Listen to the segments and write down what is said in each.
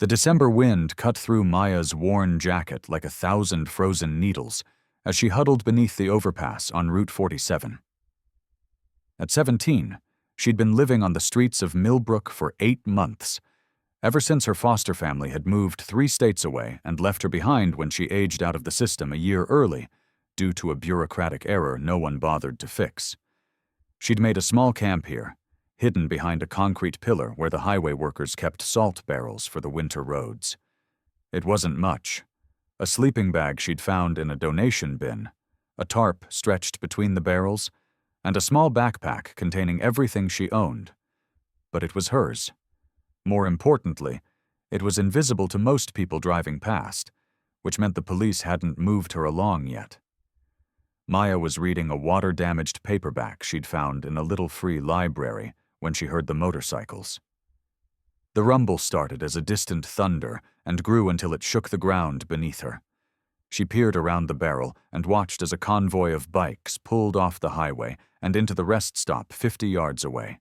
The December wind cut through Maya's worn jacket like 1,000 frozen needles as she huddled beneath the overpass on Route 47. At 17, she'd been living on the streets of Millbrook for 8 months, ever since her foster family had moved 3 states away and left her behind when she aged out of the system a year early due to a bureaucratic error no one bothered to fix. She'd made a small camp here, hidden behind a concrete pillar where the highway workers kept salt barrels for the winter roads. It wasn't much. A sleeping bag she'd found in a donation bin, a tarp stretched between the barrels, and a small backpack containing everything she owned. But it was hers. More importantly, it was invisible to most people driving past, which meant the police hadn't moved her along yet. Maya was reading a water-damaged paperback she'd found in a little free library when she heard the motorcycles. The rumble started as a distant thunder and grew until it shook the ground beneath her. She peered around the barrel and watched as a convoy of bikes pulled off the highway and into the rest stop 50 yards away.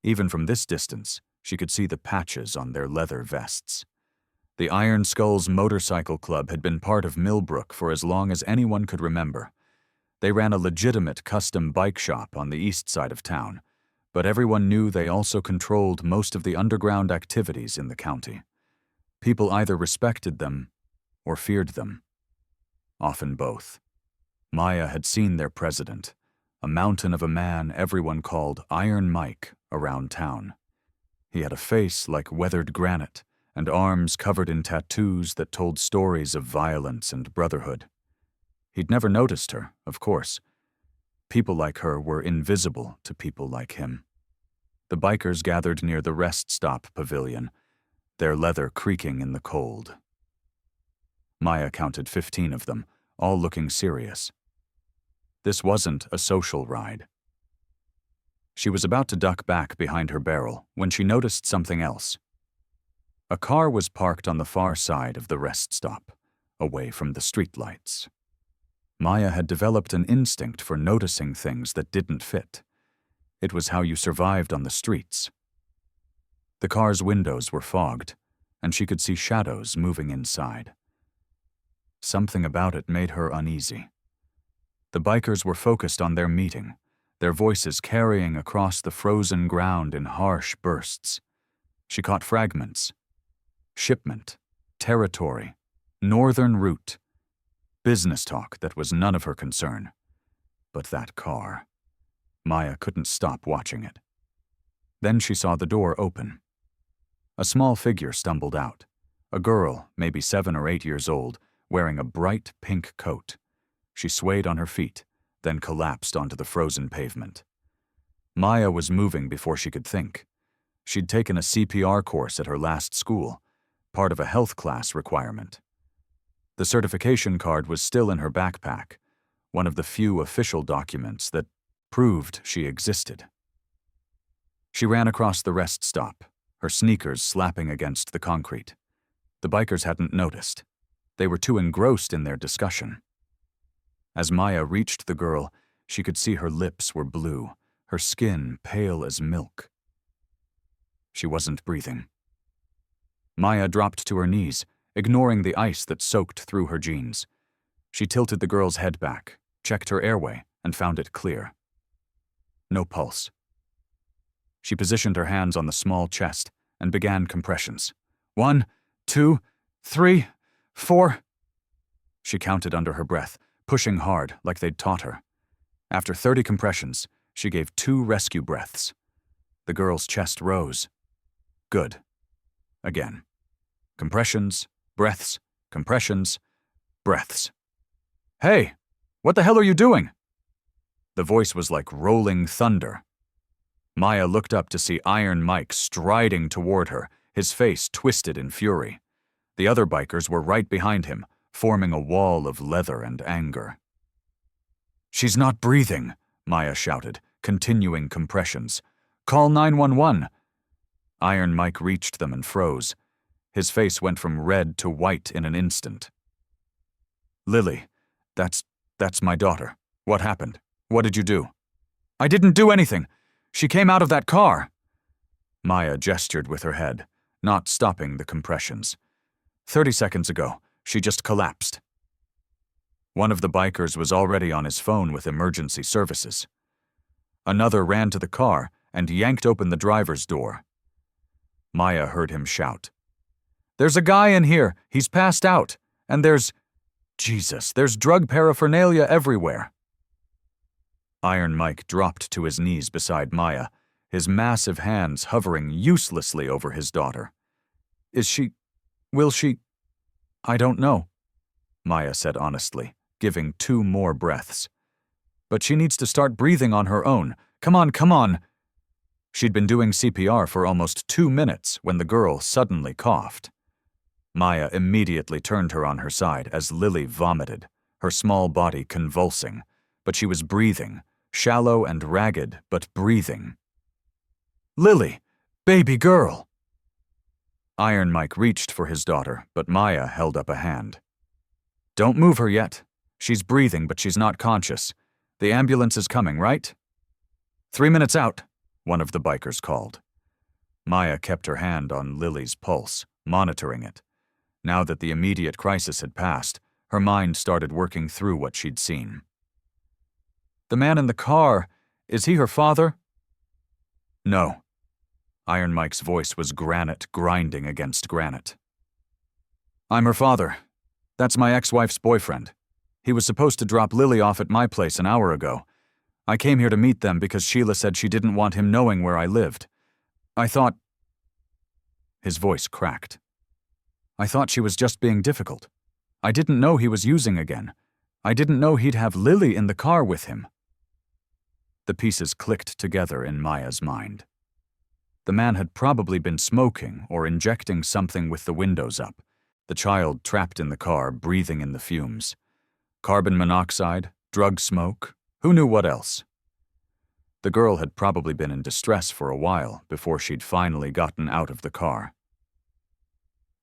Even from this distance, she could see the patches on their leather vests. The Iron Skulls Motorcycle Club had been part of Millbrook for as long as anyone could remember. They ran a legitimate custom bike shop on the east side of town, but everyone knew they also controlled most of the underground activities in the county. People either respected them or feared them. Often both. Maya had seen their president, a mountain of a man everyone called Iron Mike, around town. He had a face like weathered granite and arms covered in tattoos that told stories of violence and brotherhood. He'd never noticed her, of course. People like her were invisible to people like him. The bikers gathered near the rest stop pavilion, their leather creaking in the cold. Maya counted 15 of them, all looking serious. This wasn't a social ride. She was about to duck back behind her barrel when she noticed something else. A car was parked on the far side of the rest stop, away from the streetlights. Maya had developed an instinct for noticing things that didn't fit. It was how you survived on the streets. The car's windows were fogged, and she could see shadows moving inside. Something about it made her uneasy. The bikers were focused on their meeting, their voices carrying across the frozen ground in harsh bursts. She caught fragments. Shipment, territory, northern route, business talk that was none of her concern. But that car. Maya couldn't stop watching it. Then she saw the door open. A small figure stumbled out, a girl, maybe 7 or 8 years old, wearing a bright pink coat. She swayed on her feet, then collapsed onto the frozen pavement. Maya was moving before she could think. She'd taken a CPR course at her last school, part of a health class requirement. The certification card was still in her backpack, one of the few official documents that proved she existed. She ran across the rest stop, her sneakers slapping against the concrete. The bikers hadn't noticed. They were too engrossed in their discussion. As Maya reached the girl, she could see her lips were blue, her skin pale as milk. She wasn't breathing. Maya dropped to her knees, ignoring the ice that soaked through her jeans. She tilted the girl's head back, checked her airway, and found it clear. No pulse. She positioned her hands on the small chest and began compressions. 1, 2, 3, 4. She counted under her breath, pushing hard like they'd taught her. After 30 compressions, she gave 2 rescue breaths. The girl's chest rose. Good. Again. Compressions, breaths, compressions, breaths. Hey, what the hell are you doing? The voice was like rolling thunder. Maya looked up to see Iron Mike striding toward her, his face twisted in fury. The other bikers were right behind him, forming a wall of leather and anger. She's not breathing, Maya shouted, continuing compressions. Call 911. Iron Mike reached them and froze. His face went from red to white in an instant. Lily, that's my daughter. What happened? What did you do? I didn't do anything. She came out of that car. Maya gestured with her head, not stopping the compressions. 30 seconds ago, she just collapsed. One of the bikers was already on his phone with emergency services. Another ran to the car and yanked open the driver's door. Maya heard him shout, "There's a guy in here! He's passed out! And there's drug paraphernalia everywhere!" Iron Mike dropped to his knees beside Maya, his massive hands hovering uselessly over his daughter. Will she? I don't know," Maya said honestly, giving 2 more breaths. "But she needs to start breathing on her own. Come on. She'd been doing CPR for almost 2 minutes when the girl suddenly coughed. Maya immediately turned her on her side as Lily vomited, her small body convulsing, but she was breathing, shallow and ragged, but breathing. "Lily! Baby girl!" Iron Mike reached for his daughter, but Maya held up a hand. "Don't move her yet. She's breathing, but she's not conscious. The ambulance is coming, right?" 3 minutes out, one of the bikers called. Maya kept her hand on Lily's pulse, monitoring it. Now that the immediate crisis had passed, her mind started working through what she'd seen. "The man in the car, is he her father?" "No." Iron Mike's voice was granite grinding against granite. "I'm her father. That's my ex-wife's boyfriend. He was supposed to drop Lily off at my place an hour ago. I came here to meet them because Sheila said she didn't want him knowing where I lived. I thought..." His voice cracked. "I thought she was just being difficult. I didn't know he was using again. I didn't know he'd have Lily in the car with him." The pieces clicked together in Maya's mind. The man had probably been smoking or injecting something with the windows up, the child trapped in the car breathing in the fumes. Carbon monoxide, drug smoke, who knew what else? The girl had probably been in distress for a while before she'd finally gotten out of the car.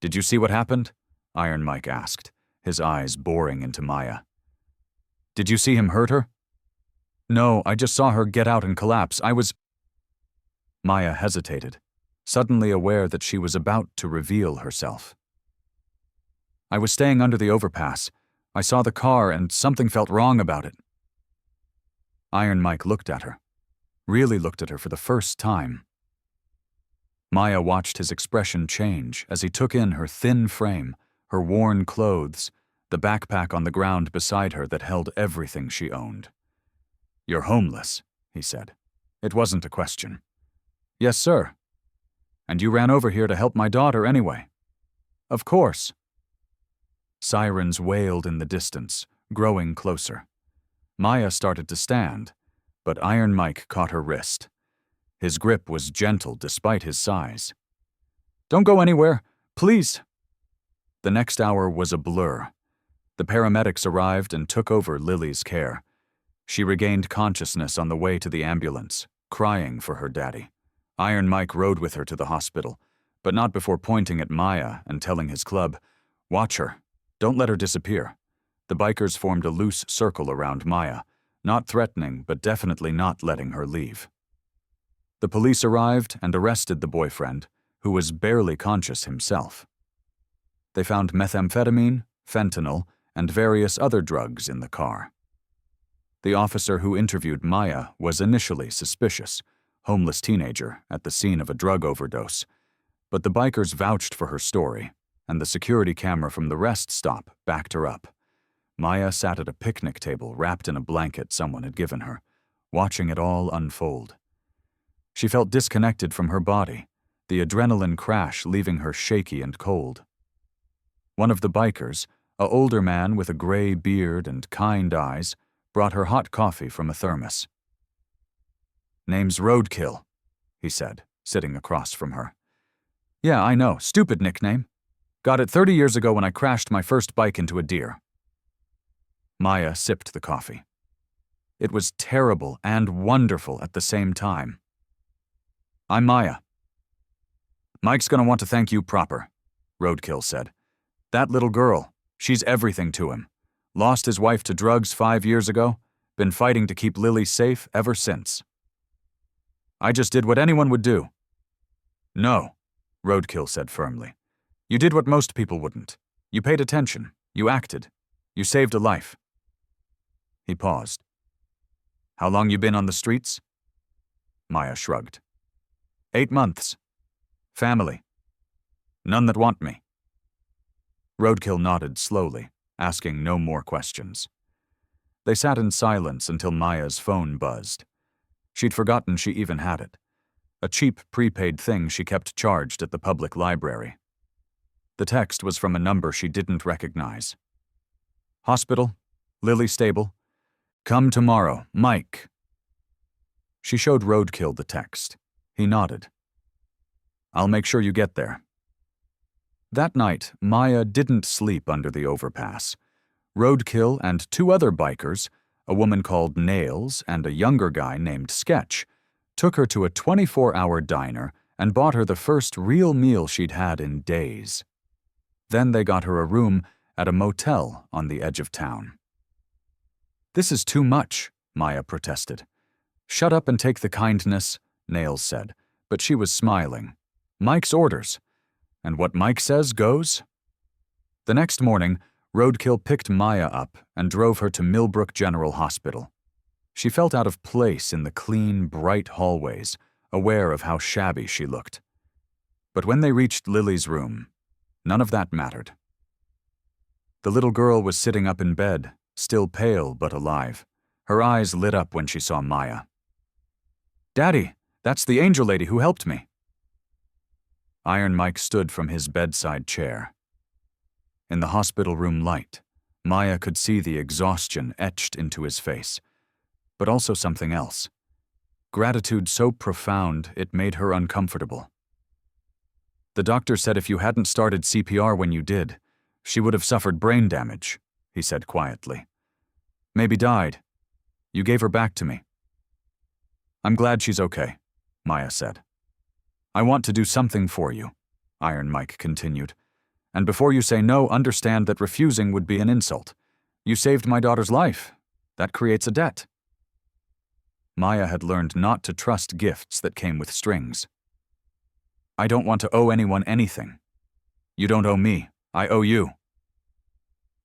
"Did you see what happened?" Iron Mike asked, his eyes boring into Maya. "Did you see him hurt her?" "No, I just saw her get out and collapse. Maya hesitated, suddenly aware that she was about to reveal herself. "I was staying under the overpass. I saw the car and something felt wrong about it." Iron Mike looked at her, really looked at her for the first time. Maya watched his expression change as he took in her thin frame, her worn clothes, the backpack on the ground beside her that held everything she owned. "You're homeless," he said. It wasn't a question. "Yes, sir." "And you ran over here to help my daughter anyway." "Of course." Sirens wailed in the distance, growing closer. Maya started to stand, but Iron Mike caught her wrist. His grip was gentle despite his size. "Don't go anywhere, please." The next hour was a blur. The paramedics arrived and took over Lily's care. She regained consciousness on the way to the ambulance, crying for her daddy. Iron Mike rode with her to the hospital, but not before pointing at Maya and telling his club, "Watch her. Don't let her disappear." The bikers formed a loose circle around Maya, not threatening but definitely not letting her leave. The police arrived and arrested the boyfriend, who was barely conscious himself. They found methamphetamine, fentanyl, and various other drugs in the car. The officer who interviewed Maya was initially suspicious, homeless teenager at the scene of a drug overdose, but the bikers vouched for her story, and the security camera from the rest stop backed her up. Maya sat at a picnic table wrapped in a blanket someone had given her, watching it all unfold. She felt disconnected from her body, the adrenaline crash leaving her shaky and cold. One of the bikers, an older man with a gray beard and kind eyes, brought her hot coffee from a thermos. "Name's Roadkill," he said, sitting across from her. "Yeah, I know, stupid nickname. Got it 30 years ago when I crashed my first bike into a deer." Maya sipped the coffee. It was terrible and wonderful at the same time. "I'm Maya." "Mike's gonna want to thank you proper," Roadkill said. "That little girl, she's everything to him. Lost his wife to drugs 5 years ago, been fighting to keep Lily safe ever since." "I just did what anyone would do." "No," Roadkill said firmly. You did what most people wouldn't. You paid attention. You acted. You saved a life. He paused. How long you been on the streets? Maya shrugged. 8 months. Family. None that want me. Roadkill nodded slowly, asking no more questions. They sat in silence until Maya's phone buzzed. She'd forgotten she even had it. A cheap prepaid thing she kept charged at the public library. The text was from a number she didn't recognize. Hospital? Lily Stable? Come tomorrow, Mike. She showed Roadkill the text. He nodded. I'll make sure you get there. That night, Maya didn't sleep under the overpass. Roadkill and 2 other bikers, a woman called Nails and a younger guy named Sketch, took her to a 24-hour diner and bought her the first real meal she'd had in days. Then they got her a room at a motel on the edge of town. This is too much, Maya protested. Shut up and take the kindness, Nails said, but she was smiling. Mike's orders. And what Mike says goes? The next morning, Roadkill picked Maya up and drove her to Millbrook General Hospital. She felt out of place in the clean, bright hallways, aware of how shabby she looked. But when they reached Lily's room, none of that mattered. The little girl was sitting up in bed, still pale but alive. Her eyes lit up when she saw Maya. Daddy, that's the angel lady who helped me. Iron Mike stood from his bedside chair. In the hospital room light, Maya could see the exhaustion etched into his face, but also something else. Gratitude so profound it made her uncomfortable. The doctor said if you hadn't started CPR when you did, she would have suffered brain damage, he said quietly. Maybe died. You gave her back to me. I'm glad she's okay, Maya said. I want to do something for you, Iron Mike continued. And before you say no, understand that refusing would be an insult. You saved my daughter's life. That creates a debt. Maya had learned not to trust gifts that came with strings. I don't want to owe anyone anything. You don't owe me. I owe you.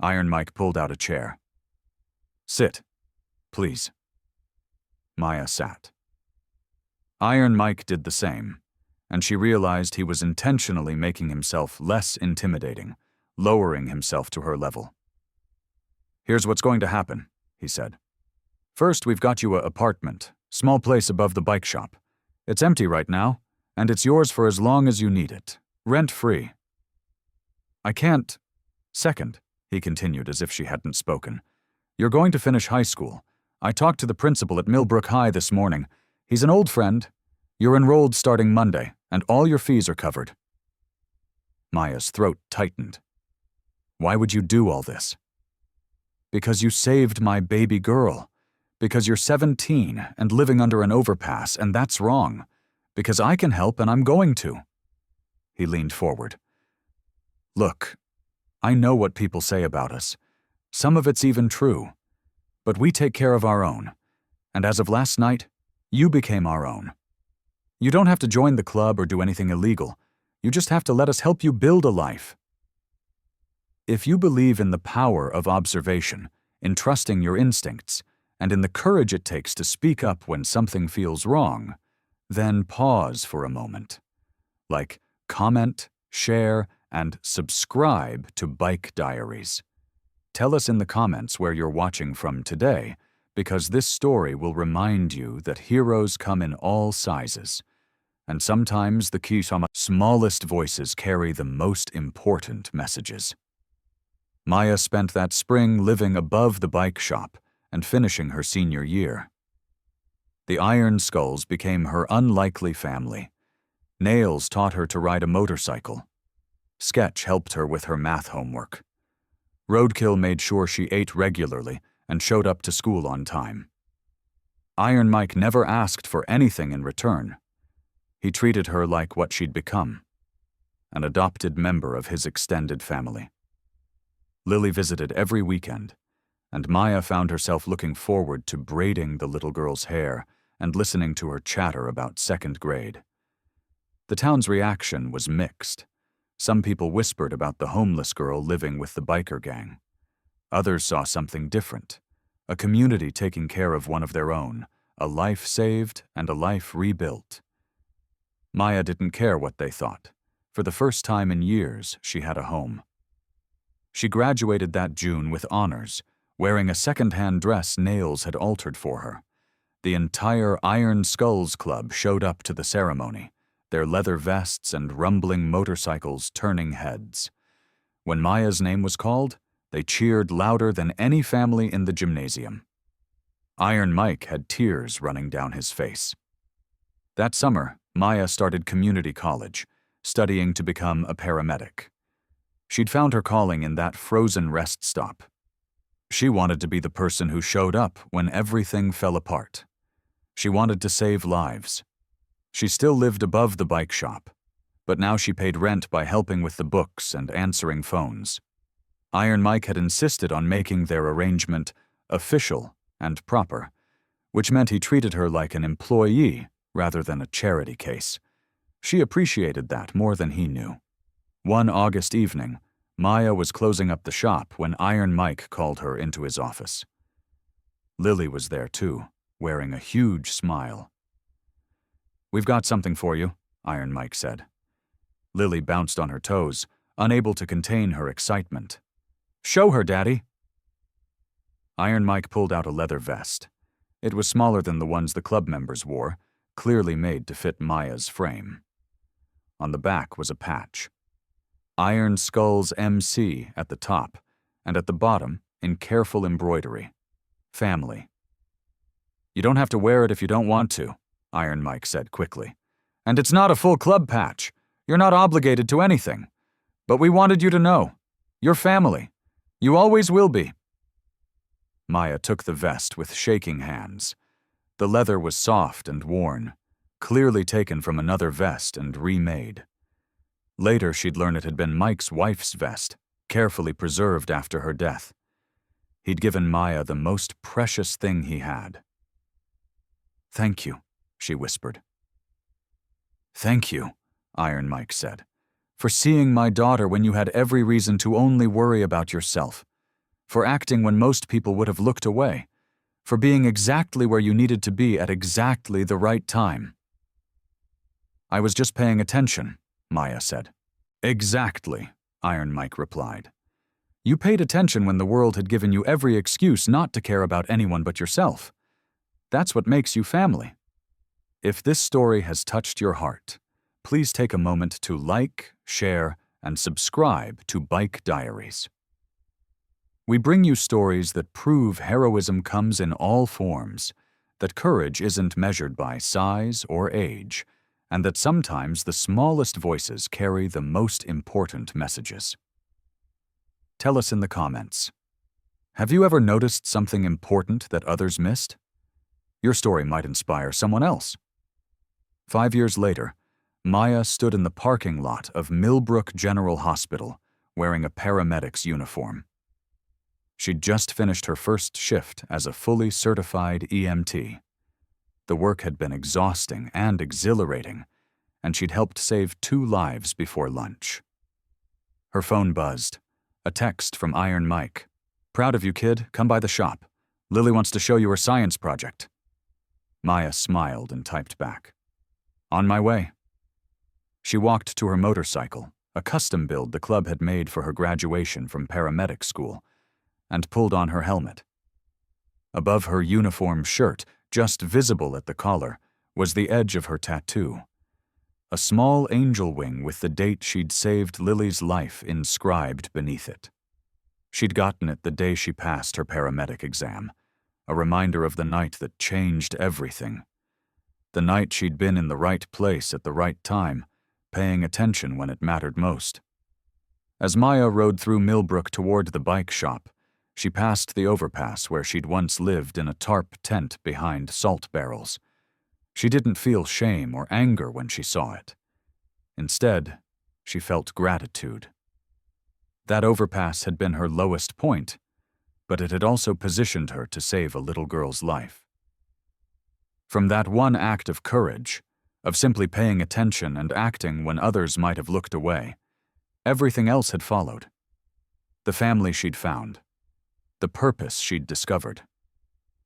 Iron Mike pulled out a chair. Sit, please. Maya sat. Iron Mike did the same, and she realized he was intentionally making himself less intimidating, lowering himself to her level. Here's what's going to happen, he said. First, we've got you an apartment, small place above the bike shop. It's empty right now, and it's yours for as long as you need it, rent-free. I can't. Second, he continued as if she hadn't spoken. You're going to finish high school. I talked to the principal at Millbrook High this morning. He's an old friend. You're enrolled starting Monday, and all your fees are covered. Maya's throat tightened. Why would you do all this? Because you saved my baby girl. Because you're 17 and living under an overpass, and that's wrong. Because I can help and I'm going to. He leaned forward. Look, I know what people say about us. Some of it's even true. But we take care of our own. And as of last night, you became our own. You don't have to join the club or do anything illegal. You just have to let us help you build a life. If you believe in the power of observation, in trusting your instincts, and in the courage it takes to speak up when something feels wrong, then pause for a moment. Like comment, share, and subscribe to Bike Diaries. Tell us in the comments where you're watching from today, because this story will remind you that heroes come in all sizes, and sometimes the smallest voices carry the most important messages. Maya spent that spring living above the bike shop and finishing her senior year. The Iron Skulls became her unlikely family. Nails taught her to ride a motorcycle. Sketch helped her with her math homework. Roadkill made sure she ate regularly and showed up to school on time. Iron Mike never asked for anything in return. He treated her like what she'd become, an adopted member of his extended family. Lily visited every weekend, and Maya found herself looking forward to braiding the little girl's hair and listening to her chatter about second grade. The town's reaction was mixed. Some people whispered about the homeless girl living with the biker gang. Others saw something different, a community taking care of one of their own, a life saved and a life rebuilt. Maya didn't care what they thought. For the first time in years, she had a home. She graduated that June with honors, wearing a second-hand dress Nails had altered for her. The entire Iron Skulls Club showed up to the ceremony, their leather vests and rumbling motorcycles turning heads. When Maya's name was called, they cheered louder than any family in the gymnasium. Iron Mike had tears running down his face. That summer, Maya started community college, studying to become a paramedic. She'd found her calling in that frozen rest stop. She wanted to be the person who showed up when everything fell apart. She wanted to save lives. She still lived above the bike shop, but now she paid rent by helping with the books and answering phones. Iron Mike had insisted on making their arrangement official and proper, which meant he treated her like an employee rather than a charity case. She appreciated that more than he knew. One August evening, Maya was closing up the shop when Iron Mike called her into his office. Lily was there too, wearing a huge smile. "We've got something for you," Iron Mike said. Lily bounced on her toes, unable to contain her excitement. "Show her, Daddy." Iron Mike pulled out a leather vest. It was smaller than the ones the club members wore, clearly made to fit Maya's frame. On the back was a patch. Iron Skulls MC at the top, and at the bottom, in careful embroidery, family. "You don't have to wear it if you don't want to," Iron Mike said quickly. "And it's not a full club patch. You're not obligated to anything. But we wanted you to know. You're family. You always will be." Maya took the vest with shaking hands. The leather was soft and worn, clearly taken from another vest and remade. Later, she'd learn it had been Mike's wife's vest, carefully preserved after her death. He'd given Maya the most precious thing he had. "Thank you," she whispered. "Thank you," Iron Mike said, "for seeing my daughter when you had every reason to only worry about yourself, for acting when most people would have looked away, for being exactly where you needed to be at exactly the right time." "I was just paying attention," Maya said. "Exactly," Iron Mike replied. "You paid attention when the world had given you every excuse not to care about anyone but yourself. That's what makes you family." If this story has touched your heart, please take a moment to like, share, and subscribe to Bike Diaries. We bring you stories that prove heroism comes in all forms, that courage isn't measured by size or age, and that sometimes the smallest voices carry the most important messages. Tell us in the comments. Have you ever noticed something important that others missed? Your story might inspire someone else. 5 years later, Maya stood in the parking lot of Millbrook General Hospital, wearing a paramedic's uniform. She'd just finished her first shift as a fully certified EMT. The work had been exhausting and exhilarating, and she'd helped save 2 lives before lunch. Her phone buzzed. A text from Iron Mike. "Proud of you, kid. Come by the shop. Lily wants to show you her science project." Maya smiled and typed back, "On my way." She walked to her motorcycle, a custom build the club had made for her graduation from paramedic school, and pulled on her helmet. Above her uniform shirt, just visible at the collar, was the edge of her tattoo. A small angel wing with the date she'd saved Lily's life inscribed beneath it. She'd gotten it the day she passed her paramedic exam, a reminder of the night that changed everything. The night she'd been in the right place at the right time, paying attention when it mattered most. As Maya rode through Millbrook toward the bike shop, she passed the overpass where she'd once lived in a tarp tent behind salt barrels. She didn't feel shame or anger when she saw it. Instead, she felt gratitude. That overpass had been her lowest point, but it had also positioned her to save a little girl's life. From that one act of courage, of simply paying attention and acting when others might have looked away. Everything else had followed. The family she'd found, the purpose she'd discovered,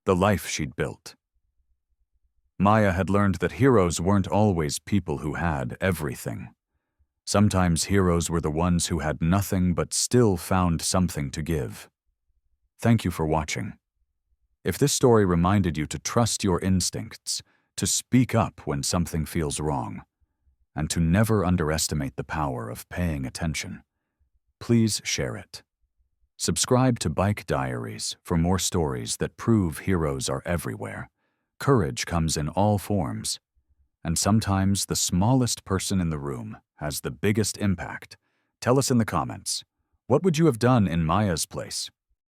the life she'd built. Maya had learned that heroes weren't always people who had everything. Sometimes heroes were the ones who had nothing but still found something to give. Thank you for watching. If this story reminded you to trust your instincts, to speak up when something feels wrong, and to never underestimate the power of paying attention, please share it. Subscribe to Bike Diaries for more stories that prove heroes are everywhere. Courage comes in all forms, and sometimes the smallest person in the room has the biggest impact. Tell us in the comments, what would you have done in Maya's place?